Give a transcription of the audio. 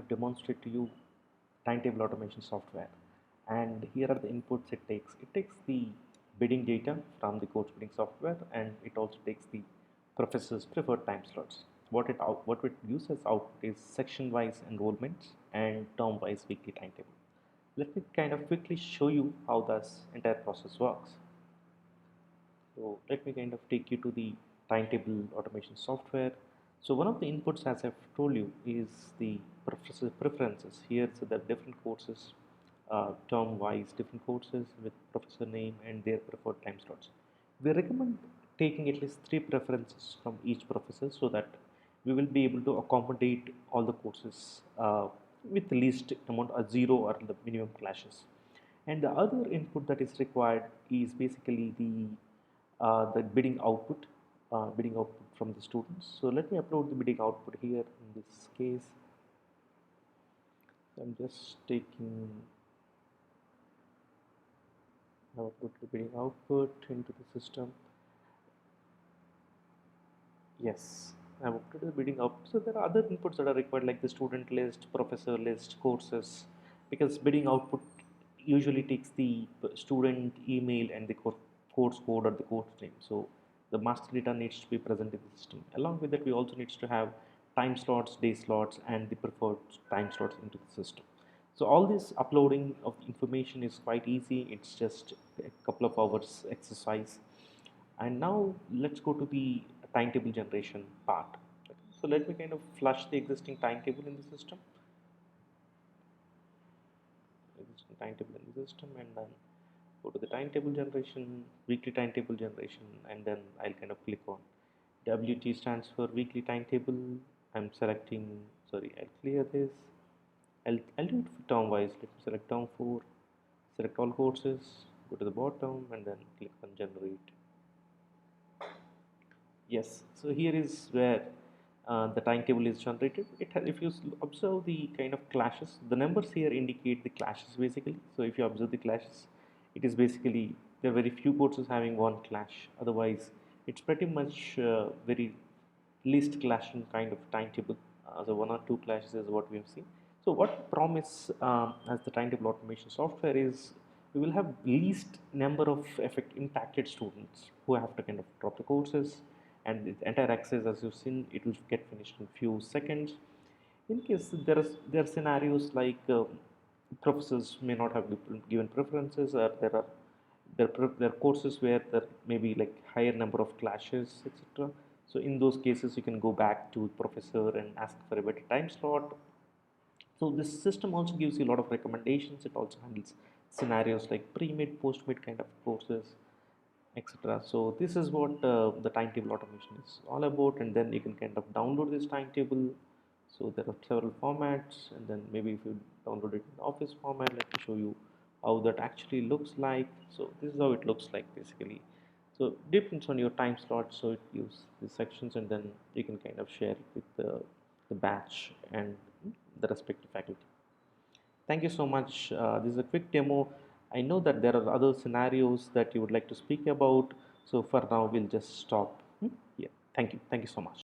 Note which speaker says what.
Speaker 1: demonstrate to you timetable automation software, and here are the inputs it takes. It takes the bidding data from the course bidding software, and it also takes the professor's preferred time slots. What it uses output is section wise enrollments and term wise weekly timetable. Let me kind of quickly show you how this entire process works. So let me kind of take you to the timetable automation software. So one of the inputs, as I've told you, is the professor preferences. Here, so there are different courses, term-wise, different courses with professor name and their preferred time slots. We recommend taking at least 3 preferences from each professor so that we will be able to accommodate all the courses with the least amount of 0 or the minimum clashes. And the other input that is required is basically the bidding output from the students. So let me upload the bidding output here in this case. So I'm just taking, I will put the bidding output into the system. Yes, I have uploaded the bidding output. So there are other inputs that are required, like the student list, professor list, courses, because bidding output usually takes the student email and the course code or the course name. So the master data needs to be present in the system. Along with that, we also needs to have time slots, day slots, and the preferred time slots into the system. So all this uploading of the information is quite easy. It's just a couple of hours exercise. And now let's go to the timetable generation part. So let me kind of flush the existing timetable in the system. Existing timetable in the system, and then go to the timetable generation, weekly timetable generation, and then I'll kind of click on WT stands for weekly timetable. I'm selecting, sorry, I'll clear this. I'll do it for term wise. Let me select term 4, select all courses, go to the bottom, and then click on generate. Yes, so here is where the timetable is generated. If you observe the kind of clashes, the numbers here indicate the clashes basically. So if you observe the clashes, it is basically there are very few courses having one clash. Otherwise, it's pretty much very least clashing kind of timetable. So 1 or 2 clashes is what we have seen. So what promise as the timetable automation software is, we will have least number of impacted students who have to kind of drop the courses, and the entire access, as you've seen, it will get finished in few seconds. In case there are scenarios like professors may not have given preferences, or there are courses where there may be like higher number of clashes, etc. So in those cases, you can go back to professor and ask for a better time slot. So this system also gives you a lot of recommendations. It also handles scenarios like pre-mid, post-mid kind of courses, etc. So this is what the timetable automation is all about, and then you can kind of download this timetable. So there are several formats, and then maybe if you download it in Office format, let me show you how that actually looks like. So this is how it looks like basically. So depends on your time slot, so it gives the sections, and then you can kind of share it with the batch and the respective faculty. Thank you so much. This is a quick demo. I know that there are other scenarios that you would like to speak about. So for now, we'll just stop here. Thank you. Thank you so much.